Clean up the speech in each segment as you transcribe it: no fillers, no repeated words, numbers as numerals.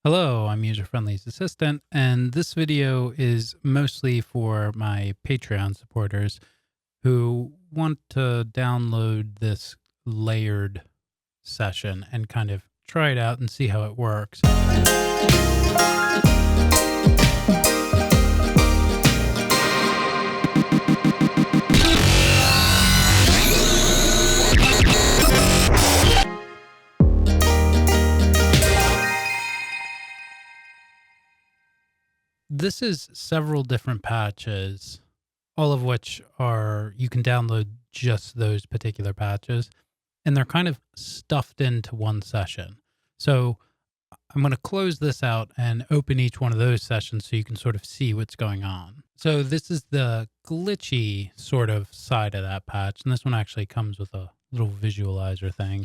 Hello, I'm User-Friendly's assistant, and this video is mostly for my Patreon supporters who want to download this layered session and kind of try it out and see how it works. This is several different patches, all of which are, you can download just those particular patches, and they're kind of stuffed into one session. So I'm going to close this out and open each one of those sessions so you can sort of see what's going on. So this is the glitchy sort of side of that patch, and this one actually comes with a little visualizer thing.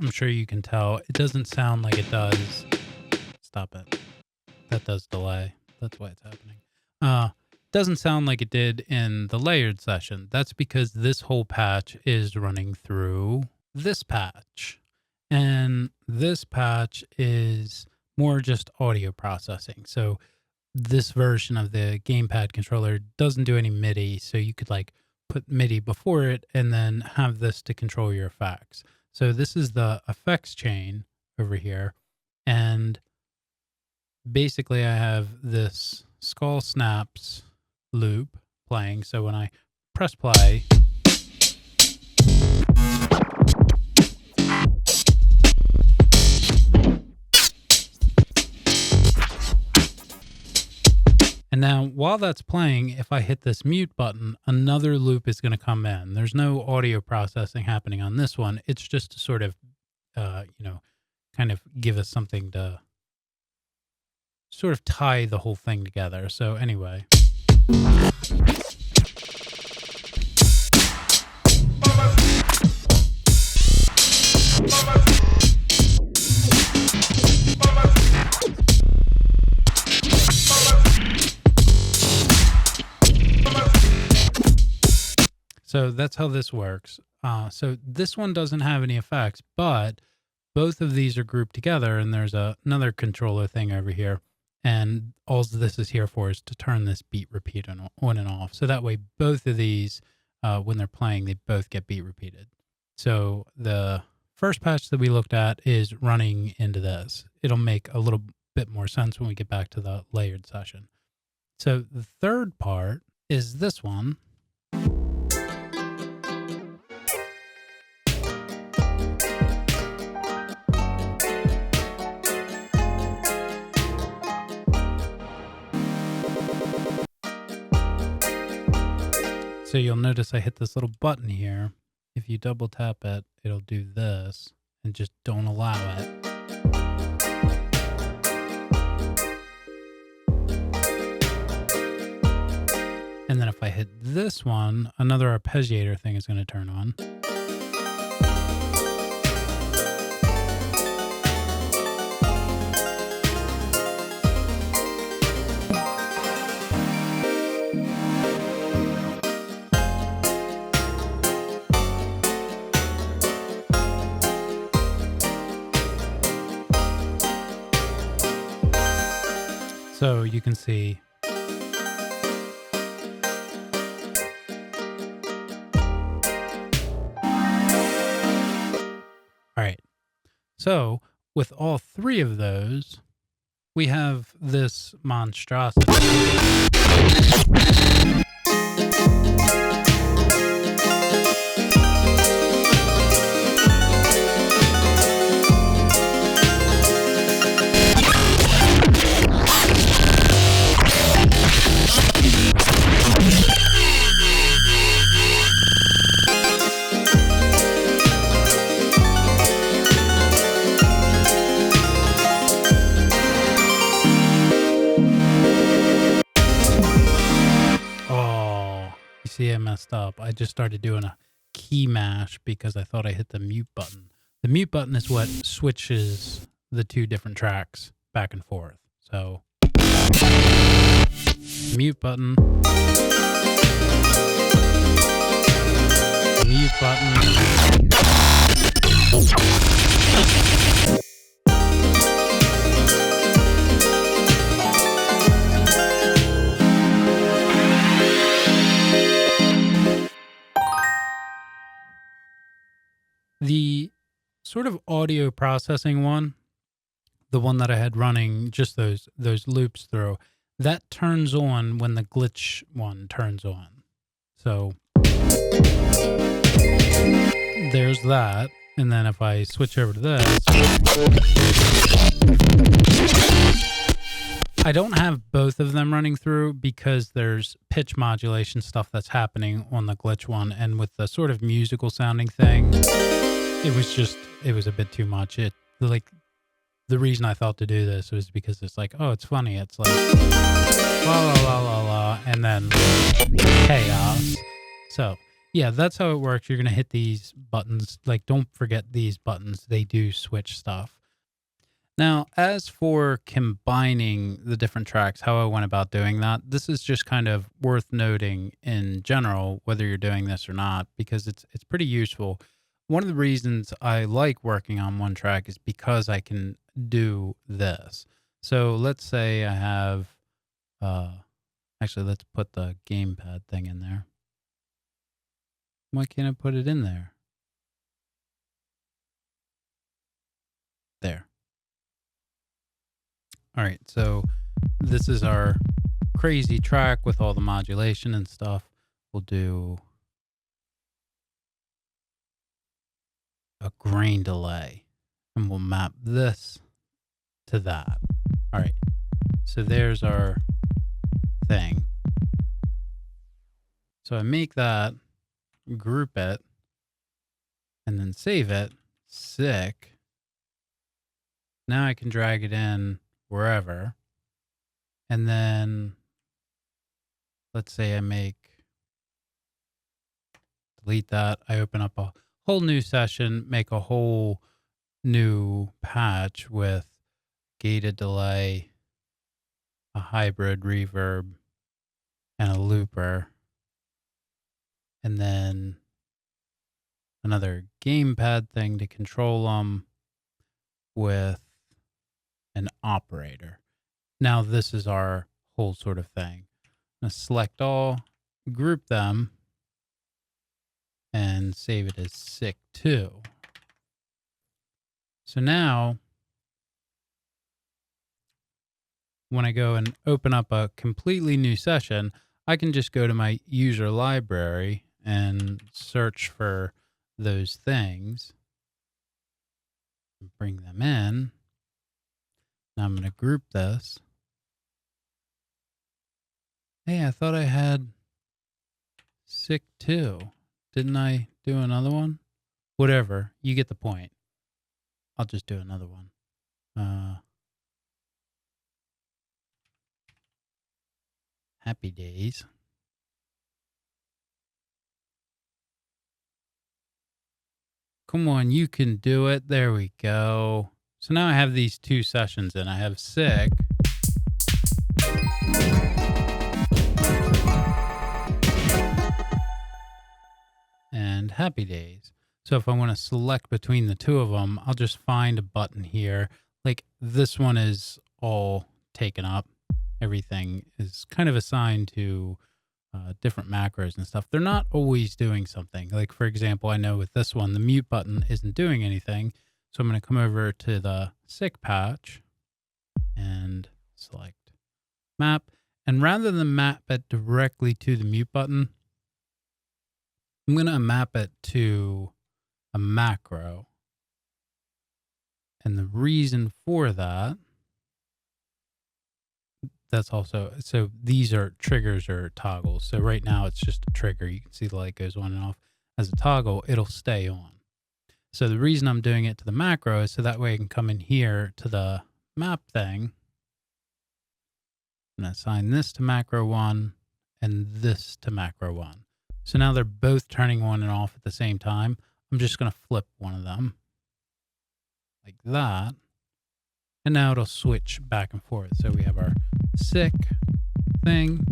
I'm sure you can tell it doesn't sound like it does. Stop it. That does delay. That's why it's happening. Doesn't sound like it did in the layered session. That's because this whole patch is running through this patch. And this patch is more just audio processing. So this version of the gamepad controller doesn't do any Midi. So you could like put Midi before it and then have this to control your effects. So this is the effects chain over here. And basically I have this skull snaps loop playing. So when I press play, and now while that's playing, if I hit this mute button, another loop is going to come in. There's no audio processing happening on this one. It's just to sort of, kind of give us something to sort of tie the whole thing together. So anyway. So that's how this works. So this one doesn't have any effects, but both of these are grouped together, and there's another controller thing over here. And all this is here for is to turn this beat repeat on and off. So that way, both of these, when they're playing, they both get beat repeated. So the first patch that we looked at is running into this. It'll make a little bit more sense when we get back to the layered session. So the third part is this one. So you'll notice I hit this little button here. If you double tap it, it'll do this, and just don't allow it. And then if I hit this one, another arpeggiator thing is going to turn on. So you can see all right. So with all three of those, we have this monstrosity. messed up. I just started doing a key mash because I thought I hit the mute button. The mute button is what switches the two different tracks back and forth. So mute button, mute button. The sort of audio processing one, the one that I had running just those loops through, that turns on when the glitch one turns on. So there's that. And then if I switch over to this, I don't have both of them running through because there's pitch modulation stuff that's happening on the glitch one. And with the sort of musical sounding thing, it was a bit too much. The reason I thought to do this was because it's like, oh, it's funny. It's like la la la la la, and then chaos. So yeah, that's how it works. You're gonna hit these buttons. Like, don't forget these buttons. They do switch stuff. Now, as for combining the different tracks, how I went about doing that, this is just kind of worth noting in general, whether you're doing this or not, because it's pretty useful. One of the reasons I like working on one track is because I can do this. So let's say I have, actually, let's put the gamepad thing in there. Why can't I put it in there? There. All right, so this is our crazy track with all the modulation and stuff. We'll do a grain delay, and we'll map this to that. All right, so there's our thing. So I make that, group it, and then save it. Sick. Now I can drag it in wherever. And then let's say I delete that. I open up a whole new session, make a whole new patch with gated delay, a hybrid reverb, and a looper. And then another gamepad thing to control them with an operator. Now this is our whole sort of thing. I'm going to select all, group them, and save it as SIC2. So now, when I go and open up a completely new session, I can just go to my user library and search for those things. Bring them in. Now I'm going to group this. Hey, I thought I had SIC2. Didn't I do another one? Whatever. You get the point. I'll just do another one. Happy days. Come on, you can do it. There we go. So now I have these two sessions in. I have SIC. And happy days. So if I want to select between the two of them, I'll just find a button here. Like this one is all taken up. Everything is kind of assigned to different macros and stuff. They're not always doing something. Like for example, I know with this one, the mute button isn't doing anything. So I'm going to come over to the SIC patch and select map. And rather than map it directly to the mute button, I'm going to map it to a macro. And the reason for that, that's also, so these are triggers or toggles. So right now it's just a trigger. You can see the light goes on and off. As a toggle, it'll stay on. So the reason I'm doing it to the macro is so that way I can come in here to the map thing and assign this to macro 1 and this to macro 1. So now they're both turning on and off at the same time. I'm just going to flip one of them like that. And now it'll switch back and forth. So we have our sick thing,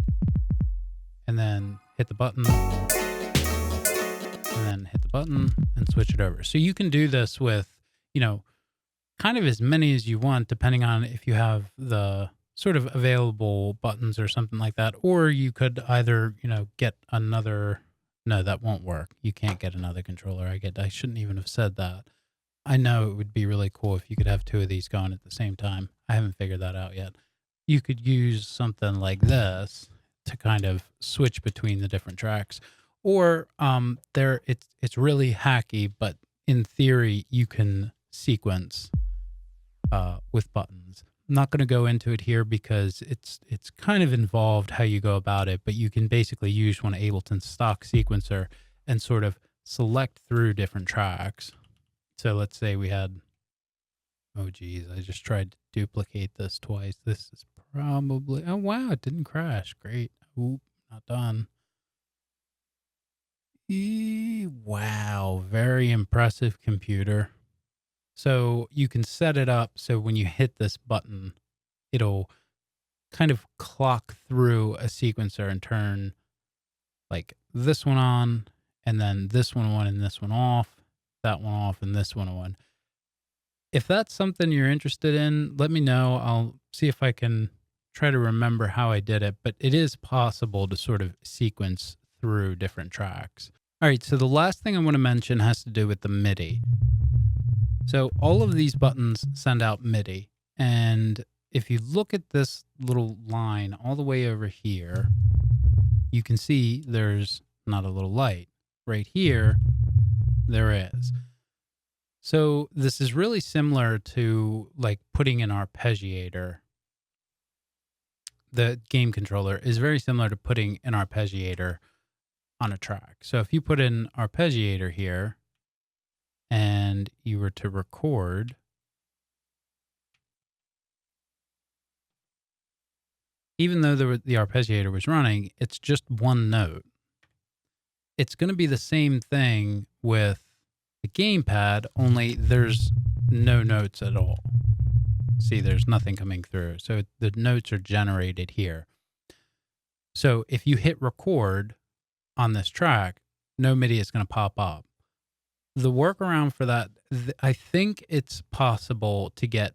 and then hit the button, and then hit the button and switch it over. So you can do this with, you know, kind of as many as you want, depending on if you have the sort of available buttons or something like that. Or you could either, you know, get another, no, that won't work. You can't get another controller. I shouldn't even have said that. I know it would be really cool if you could have two of these going at the same time. I haven't figured that out yet. You could use something like this to kind of switch between the different tracks. Or it's really hacky, but in theory you can sequence with buttons. I'm not going to go into it here because it's kind of involved how you go about it, but you can basically use one Ableton stock sequencer and sort of select through different tracks. So let's say we had, oh geez, I just tried to duplicate this twice. This is probably, oh wow, it didn't crash. Great. Oop, not done. Wow, very impressive computer. So you can set it up so when you hit this button, it'll kind of clock through a sequencer and turn like this one on, and then this one on and this one off, that one off and this one on. If that's something you're interested in, let me know. I'll see if I can try to remember how I did it, but it is possible to sort of sequence through different tracks. All right, so the last thing I want to mention has to do with the Midi. So all of these buttons send out Midi, and if you look at this little line all the way over here, you can see there's not a little light. Right here, there is. So this is really similar to like putting an arpeggiator. The game controller is very similar to putting an arpeggiator on a track. So if you put an arpeggiator here and you were to record, even though the arpeggiator was running, it's just one note. It's going to be the same thing with the gamepad, only there's no notes at all. See, there's nothing coming through. So the notes are generated here. So if you hit record on this track, no MIDI is going to pop up. The workaround for that, I think it's possible to get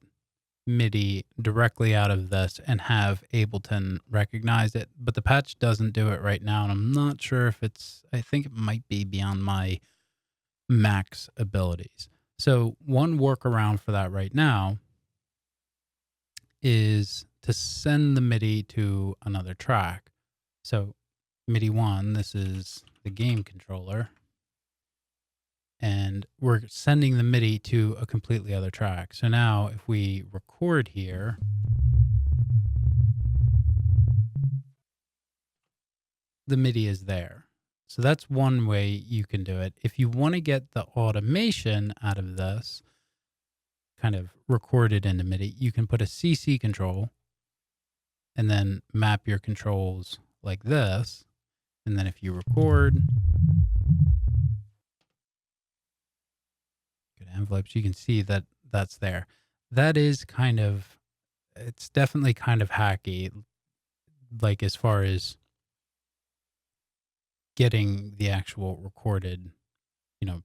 MIDI directly out of this and have Ableton recognize it, but the patch doesn't do it right now, and I'm not sure if I think it might be beyond my max abilities. So one workaround for that right now is to send the MIDI to another track. So MIDI 1, this is the game controller, and we're sending the MIDI to a completely other track. So now if we record here, the MIDI is there. So that's one way you can do it. If you want to get the automation out of this, kind of recorded into MIDI, you can put a CC control and then map your controls like this. And then if you record, good envelopes, you can see that that's there. That is kind of, it's definitely kind of hacky, like as far as getting the actual recorded,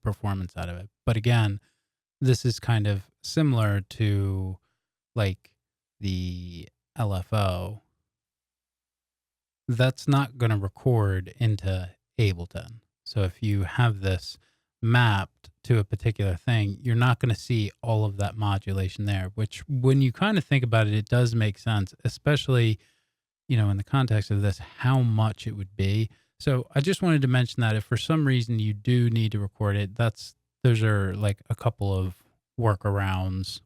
performance out of it. But again, this is kind of similar to like the LFO. That's not going to record into Ableton. So if you have this mapped to a particular thing, you're not going to see all of that modulation there, which when you kind of think about it, it does make sense, especially, in the context of this, how much it would be. So I just wanted to mention that if for some reason you do need to record it, those are like a couple of workarounds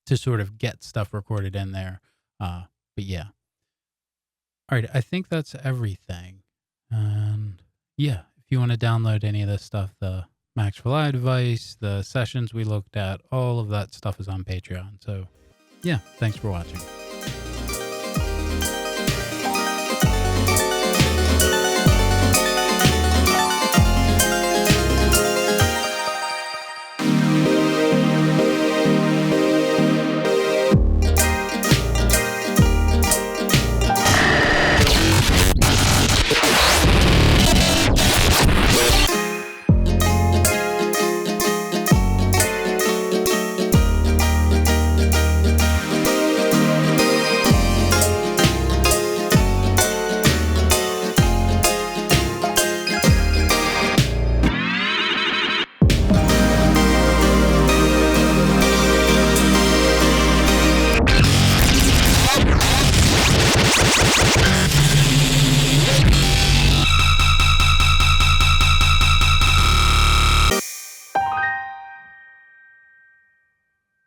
to sort of get stuff recorded in there. But yeah. All right, I think that's everything. And yeah, if you want to download any of this stuff, the Max for Live device, the sessions we looked at, all of that stuff is on Patreon. So yeah, thanks for watching.